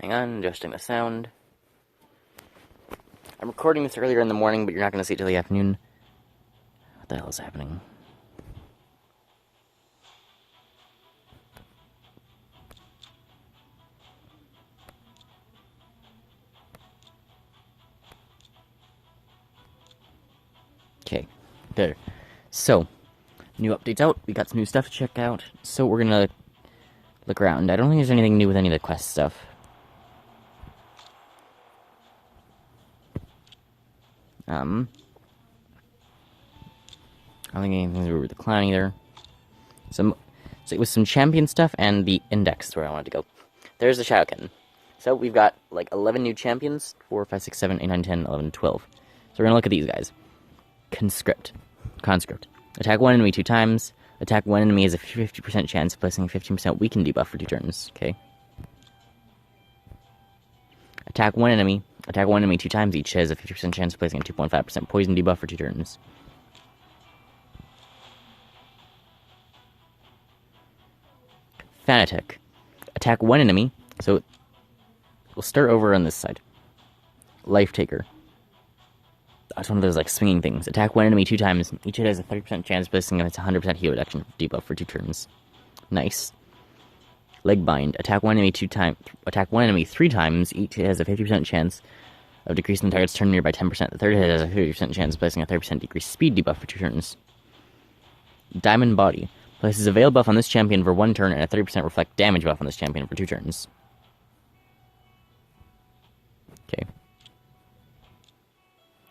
Hang on, adjusting the sound. I'm recording this earlier in the morning, but you're not going to see it till the afternoon. What the hell is happening? Okay, there. So, new updates out. We got some new stuff to check out. So we're gonna look around. I don't think there's anything new with any of the quest stuff. I don't think anything's new with the clan either. So it was some champion stuff and the index is where I wanted to go. There's the shadowkin. So we've got like 11 new champions. 4, 5, 6, 7, 8, 9, 10, 11, 12. So we're gonna look at these guys. Conscript. Attack one enemy 2 times. Attack one enemy has a 50% chance of placing a 15% weaken debuff for 2 turns. Okay. Attack one enemy 2 times each has a 50% chance of placing a 2.5% poison debuff for 2 turns. Fanatic. Attack one enemy. So we'll start over on this side. Lifetaker. That's one of those like swinging things. Attack one enemy 2 times. Each hit has a 30% chance of placing its 100% heal reduction debuff for 2 turns. Nice. Legbind. Attack one enemy 3 times. Each hit has a 50% chance of decreasing the target's turn meter by 10%. The third hit has a 50% chance of placing a 30% decreased speed debuff for 2 turns. Diamond Body. Places a veil buff on this champion for 1 turn and a 30% reflect damage buff on this champion for 2 turns. Okay.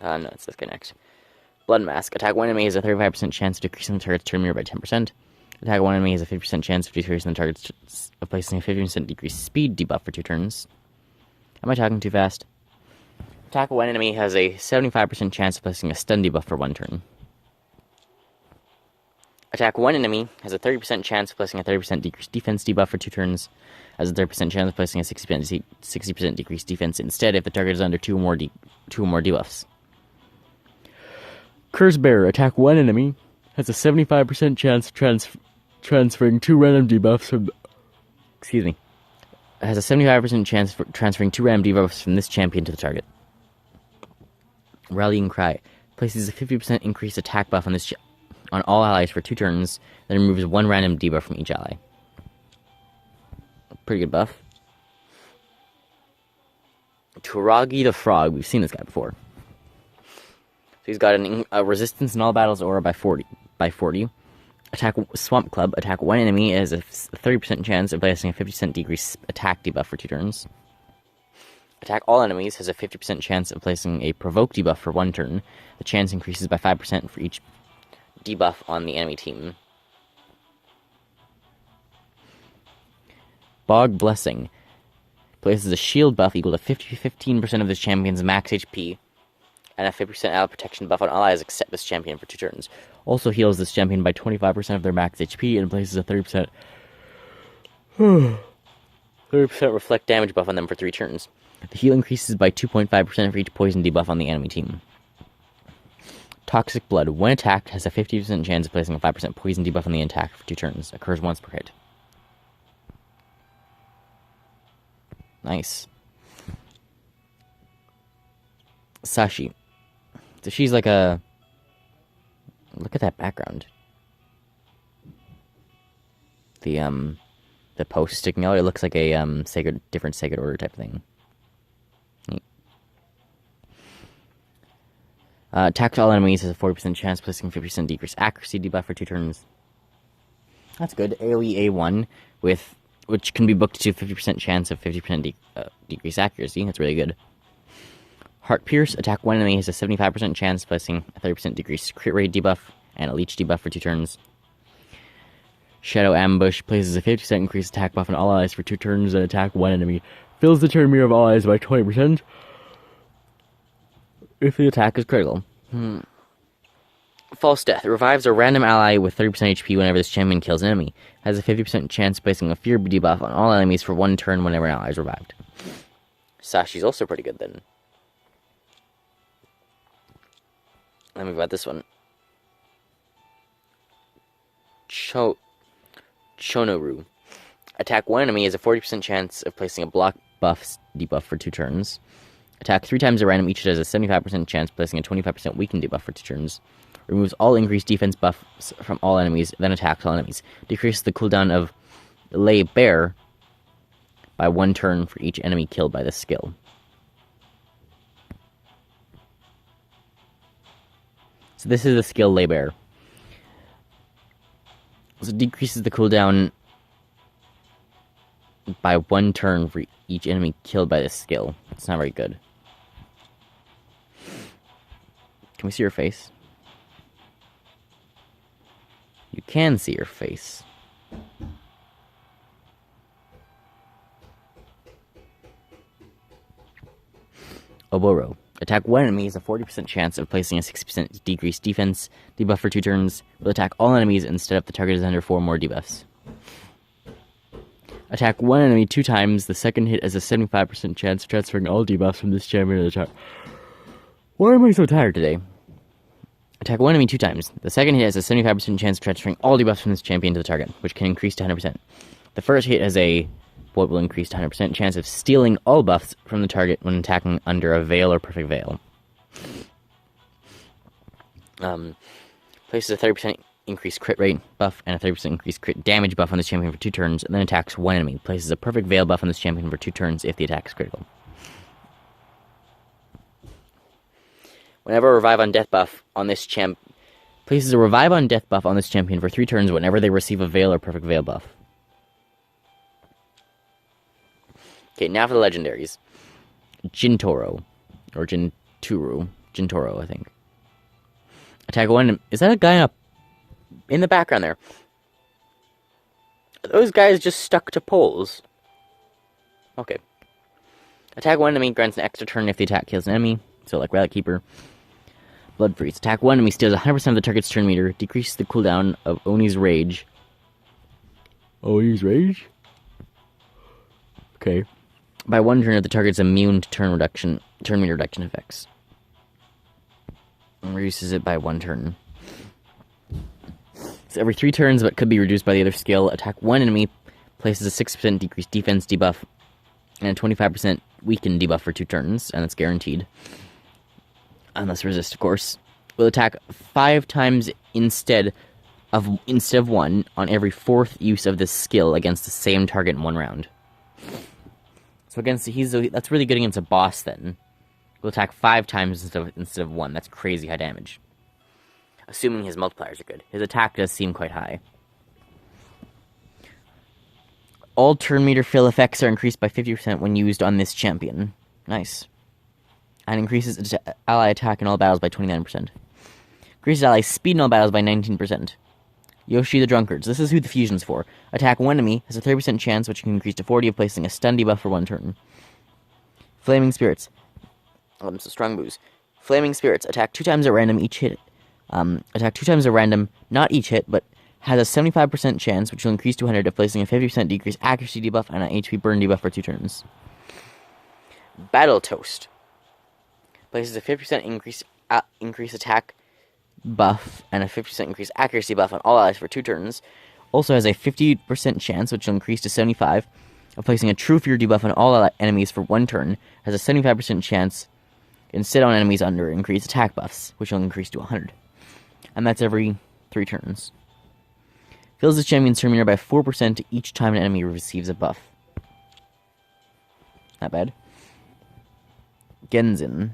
No, it's this guy next. Blood Mask. Attack one enemy has a 35% chance of decreasing the target's turn meter by 10%. Attack one enemy has a 50% chance of decreasing the target's of placing a 50% decreased speed debuff for 2 turns. Am I talking too fast? Attack one enemy has a 75% chance of placing a stun debuff for 1 turn. Attack one enemy has a 30% chance of placing a 30% decreased defense debuff for 2 turns. Has a 30% chance of placing a 60% decreased defense instead if the target is under 2 or more debuffs. Curse Bearer. Attack one enemy has a 75% chance of transferring 2 random debuffs from... Has a 75% chance for transferring 2 random debuffs from this champion to the target. Rallying Cry. Places a 50% increased attack buff on all allies for 2 turns, then removes 1 random debuff from each ally. Pretty good buff. Taragi the Frog. We've seen this guy before. So he's got a resistance in all battles aura by 40. Attack Swamp Club. Attack one enemy has a 30% chance of placing a 50% decreased attack debuff for 2 turns. Attack all enemies has a 50% chance of placing a provoke debuff for 1 turn. The chance increases by 5% for each debuff on the enemy team. Bog Blessing. Places a shield buff equal to 15% of this champion's max HP, and a 50% ally protection buff on allies except this champion for 2 turns. Also heals this champion by 25% of their max HP, and places a 30% reflect damage buff on them for 3 turns. The heal increases by 2.5% for each poison debuff on the enemy team. Toxic Blood. When attacked, has a 50% chance of placing a 5% poison debuff on the attack for 2 turns. Occurs once per hit. Nice. Sashi. So she's like a... Look at that background. The post sticking out, it looks like a different Sacred Order type thing. Neat. Attacks all enemies has a 40% chance, placing 50% decreased accuracy debuff for 2 turns. That's good. AoE A1 which can be booked to 50% chance of 50% decreased accuracy. That's really good. Heart Pierce. Attack one enemy has a 75% chance, placing a 30% decreased crit rate debuff and a leech debuff for 2 turns. Shadow Ambush. Places a 50% increased attack buff on all allies for 2 turns and attack one enemy. Fills the turn meter of all allies by 20% if the attack is critical. False Death. Revives a random ally with 30% HP whenever this champion kills an enemy. Has a 50% chance of placing a fear debuff on all enemies for 1 turn whenever an ally is revived. Sashi's also pretty good then. Then we've got this one. Chunuru. Attack one enemy has a 40% chance of placing a block buffs debuff for 2 turns. Attack 3 times at random, each has a 75% chance, placing a 25% weaken debuff for 2 turns. Removes all increased defense buffs from all enemies, then attacks all enemies. Decreases the cooldown of Lay Bear by 1 turn for each enemy killed by this skill. So this is the skill Lay Bear. So it decreases the cooldown by 1 turn for each enemy killed by this skill. It's not very good. Can we see your face? You can see your face. Oboro. Attack 1 enemy has a 40% chance of placing a 60% decreased defense debuff for 2 turns. Will attack all enemies instead if the target is under 4 more debuffs. Attack 1 enemy 2 times. The second hit has a 75% chance of transferring all debuffs from this champion to the target. Why am I so tired today? Attack 1 enemy 2 times. The second hit has a 75% chance of transferring all debuffs from this champion to the target, which can increase to 100%. The first hit has a what will increase to 100% chance of stealing all buffs from the target when attacking under a Veil or Perfect Veil. Places a 30% increased crit rate buff and a 30% increased crit damage buff on this champion for 2 turns, and then attacks 1 enemy. Places a Perfect Veil buff on this champion for 2 turns if the attack is critical. Whenever a Revive on Death buff on this places a Revive on Death buff on this champion for 3 turns whenever they receive a Veil or Perfect Veil buff. Okay, now for the legendaries. Gintoro. Or Gintoro, I think. Attack 1. Is that a guy in the background there? Are those guys just stuck to poles? Okay. Attack 1 enemy grants an extra turn if the attack kills an enemy. So like Relic Keeper. Blood Freeze. Attack 1 enemy steals 100% of the target's turn meter. Decreases the cooldown of Oni's Rage. Oni's Rage? Okay. By 1 turn if the target's immune to turn meter reduction effects. And reduces it by 1 turn. So every 3 turns, but could be reduced by the other skill. Attack 1 enemy places a 6% decreased defense debuff and a 25% weaken debuff for 2 turns, and that's guaranteed. Unless resist, of course. Will attack 5 times instead of 1 on every 4th use of this skill against the same target in 1 round. So that's really good against a boss then. Will attack 5 times instead of 1. That's crazy high damage. Assuming his multipliers are good. His attack does seem quite high. All turn meter fill effects are increased by 50% when used on this champion. Nice. And increases ally attack in all battles by 29%. Increases ally speed in all battles by 19%. Yoshi the Drunkards. This is who the fusion's for. Attack 1 enemy has a 30% chance, which can increase to 40, of placing a stun debuff for 1 turn. Flaming Spirits. So strong booze. Flaming Spirits. Attack 2 times at random, each hit. Attack 2 times at random, not each hit, but has a 75% chance, which will increase to 100, of placing a 50% decreased accuracy debuff and an HP burn debuff for 2 turns. Battle Toast. Places a 50% increase attack buff and a 50% increased accuracy buff on all allies for 2 turns. Also has a 50% chance, which will increase to 75, of placing a True Fear debuff on all enemies for 1 turn. Has a 75% chance instead on enemies under increased attack buffs, which will increase to 100. And that's every 3 turns. Fills the champion's turn meter by 4% each time an enemy receives a buff. Not bad. Genzin.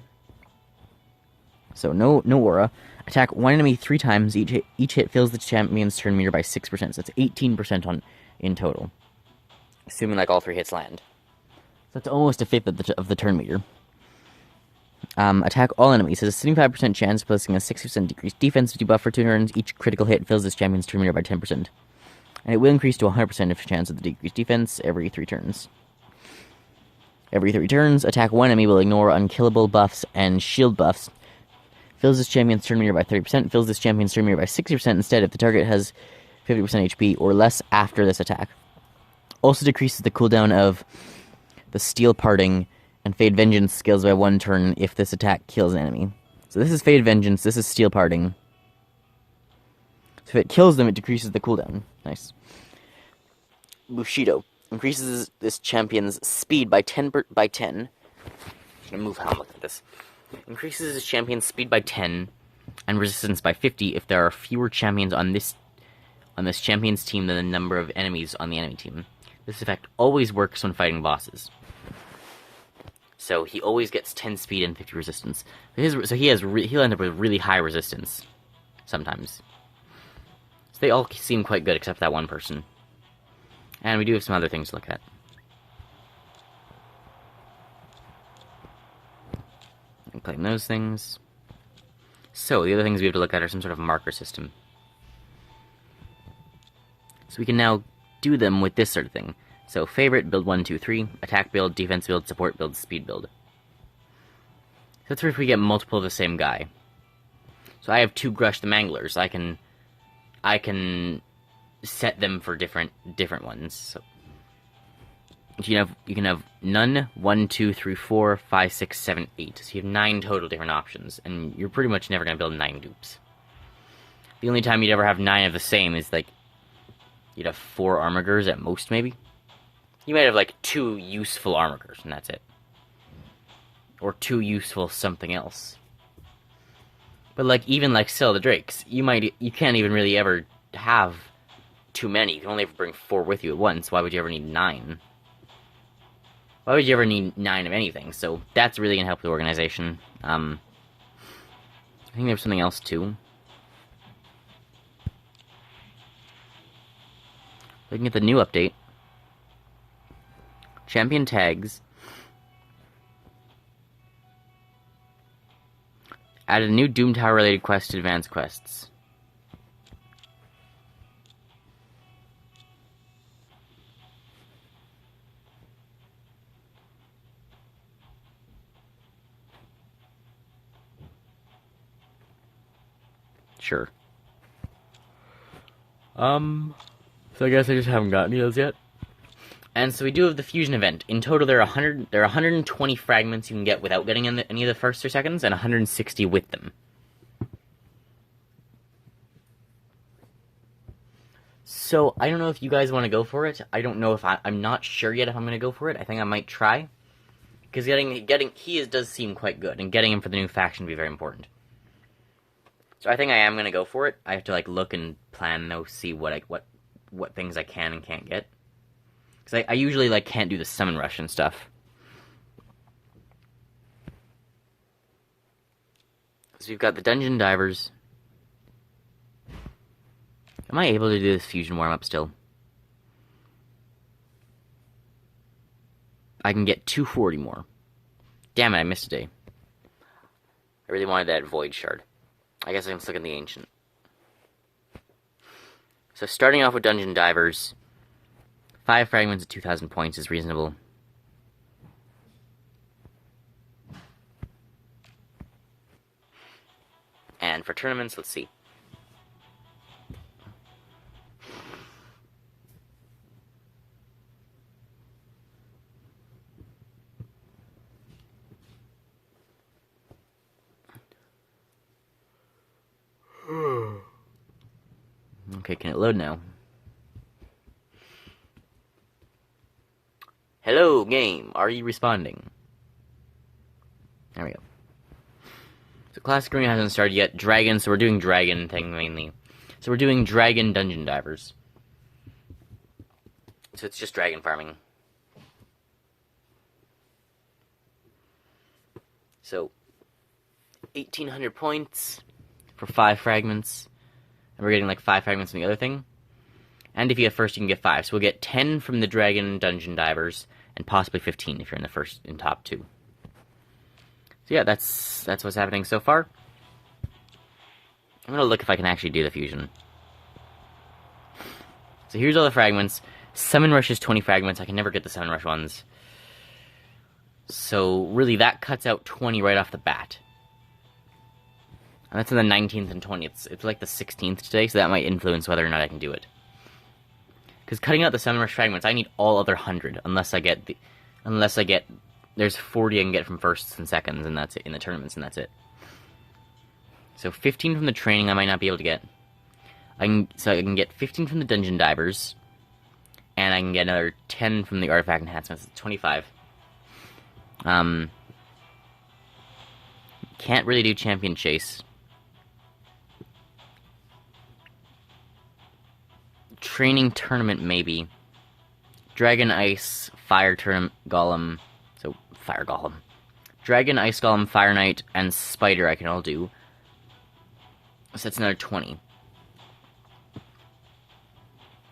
So no aura. Attack 1 enemy 3 times. Each hit fills the champion's turn meter by 6%. So that's 18% in total. Assuming like all 3 hits land. So that's almost a fifth of the turn meter. Attack all enemies. Has a 75% chance, placing a 60% decreased defense debuff for 2 turns. Each critical hit fills this champion's turn meter by 10%. And it will increase to 100% of chance of the decreased defense every 3 turns. Every 3 turns, attack 1 enemy will ignore unkillable buffs and shield buffs. Fills this champion's turn meter by 30%. Fills this champion's turn meter by 60% instead if the target has 50% HP or less after this attack. Also decreases the cooldown of the Steel Parting and Fade Vengeance skills by 1 turn if this attack kills an enemy. So this is Fade Vengeance, this is Steel Parting. So if it kills them, it decreases the cooldown. Nice. Bushido. increases this champion's speed by 10. I'm gonna move how I'm looking at this. Increases this champion's speed by 10 and resistance by 50 if there are fewer champions on this champion's team than the number of enemies on the enemy team. This effect always works when fighting bosses. So he always gets 10 speed and 50 resistance. So he'll end up with really high resistance sometimes. So they all seem quite good except that one person. And we do have some other things to look at. And claim those things. So the other things we have to look at are some sort of marker system. So we can now do them with this sort of thing. So favorite, build 1, 2, 3, attack build, defense build, support build, speed build. So that's where if we get multiple of the same guy. So I have 2 Grush the Manglers. I can set them for different ones. So you can have none, 1, 2, 3, 4, 5, 6, 7, 8. So you have 9 total different options, and you're pretty much never gonna build 9 dupes. The only time you'd ever have 9 of the same is like you'd have 4 Armigers at most, maybe. You might have, like, 2 useful Armigers, and that's it. Or 2 useful something else. But, like, even, like, Still the Drakes, you can't even really ever have too many. You can only ever bring 4 with you at once. Why would you ever need 9? Why would you ever need 9 of anything? So, that's really gonna help the organization. I think there's something else, too. Looking at the new update. Champion tags. Added a new Doom Tower related quest to advanced quests. Sure. So I guess I just haven't gotten any of those yet. And so we do have the fusion event. In total, there are 120 fragments you can get without getting any of the firsts or seconds, and 160 with them. So I don't know if you guys want to go for it. I don't know if I'm not sure yet if I'm going to go for it. I think I might try, because he does seem quite good, and getting him for the new faction would be very important. So I think I am going to go for it. I have to like look and plan though, see what things I can and can't get. Because I usually, like, can't do the summon rush and stuff. So we've got the dungeon divers. Am I able to do this fusion warm-up still? I can get 240 more. Damn it, I missed a day. I really wanted that void shard. I guess I'm stuck in the ancient. So starting off with dungeon divers... 5 fragments at 2,000 points is reasonable. And for tournaments, let's see. Okay, can it load now? Hello, game. Are you responding? There we go. So Classic Arena hasn't started yet. Dragon, so we're doing Dragon thing mainly. So we're doing Dragon Dungeon Divers. So it's just Dragon farming. So, 1,800 points for 5 fragments. And we're getting like 5 fragments from the other thing. And if you get first, you can get 5. So we'll get 10 from the Dragon Dungeon Divers, and possibly 15 if you're in top 2. So yeah, that's what's happening so far. I'm gonna look if I can actually do the fusion. So here's all the fragments. Summon Rush is 20 fragments. I can never get the Summon Rush ones. So really, that cuts out 20 right off the bat. And that's in the 19th and 20th. It's like the 16th today, so that might influence whether or not I can do it. Because cutting out the Summon Rush fragments, I need all other 100, unless I get, there's 40 I can get from firsts and seconds, and that's it, in the tournaments, and that's it. So 15 from the training I might not be able to get. So I can get 15 from the Dungeon Divers, and I can get another 10 from the artifact enhancements. 25. Can't really do champion chase. Training tournament, maybe. Dragon Ice, Fire Golem. So, Fire Golem. Dragon, Ice Golem, Fire Knight, and Spider I can all do. So that's another 20.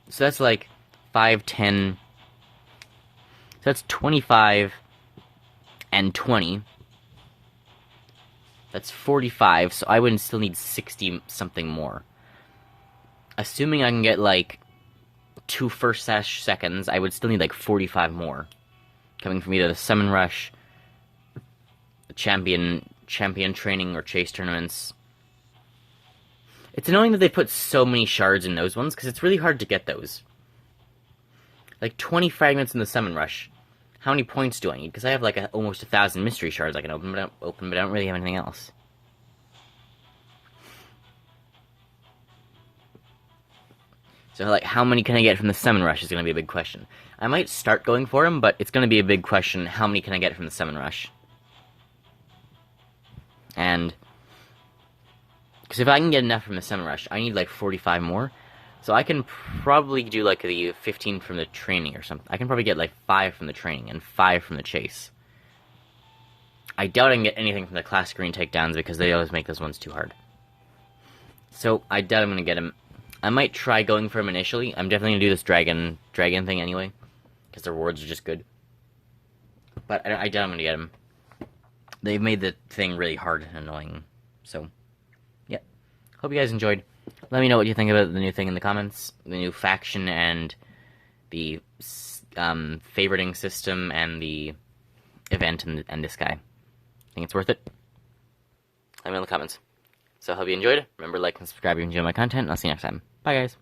So that's like 5, 10. So that's 25 and 20. That's 45, so I would still need 60 something more. Assuming I can get like 2 first sash seconds, I would still need like 45 more. Coming from either the Summon Rush, the champion training, or chase tournaments. It's annoying that they put so many shards in those ones, because it's really hard to get those. Like 20 fragments in the Summon Rush. How many points do I need? Because I have like almost 1,000 mystery shards I can open, but I don't really have anything else. So, like, how many can I get from the Summon Rush is going to be a big question. I might start going for them, but it's going to be a big question, how many can I get from the Summon Rush? And, because if I can get enough from the Summon Rush, I need like 45 more. So I can probably do like the 15 from the training or something. I can probably get like 5 from the training and 5 from the chase. I doubt I can get anything from the classic green takedowns because they always make those ones too hard. So I doubt I'm going to get them. I might try going for them initially. I'm definitely going to do this dragon thing anyway, because the rewards are just good. But I doubt I'm going to get them. They've made the thing really hard and annoying. So, yeah. Hope you guys enjoyed. Let me know what you think about the new thing in the comments. The new faction and the favoriting system and the event and this guy. Think it's worth it? Let me know in the comments. So I hope you enjoyed. Remember, like and subscribe if you enjoy my content, and I'll see you next time. Bye, guys.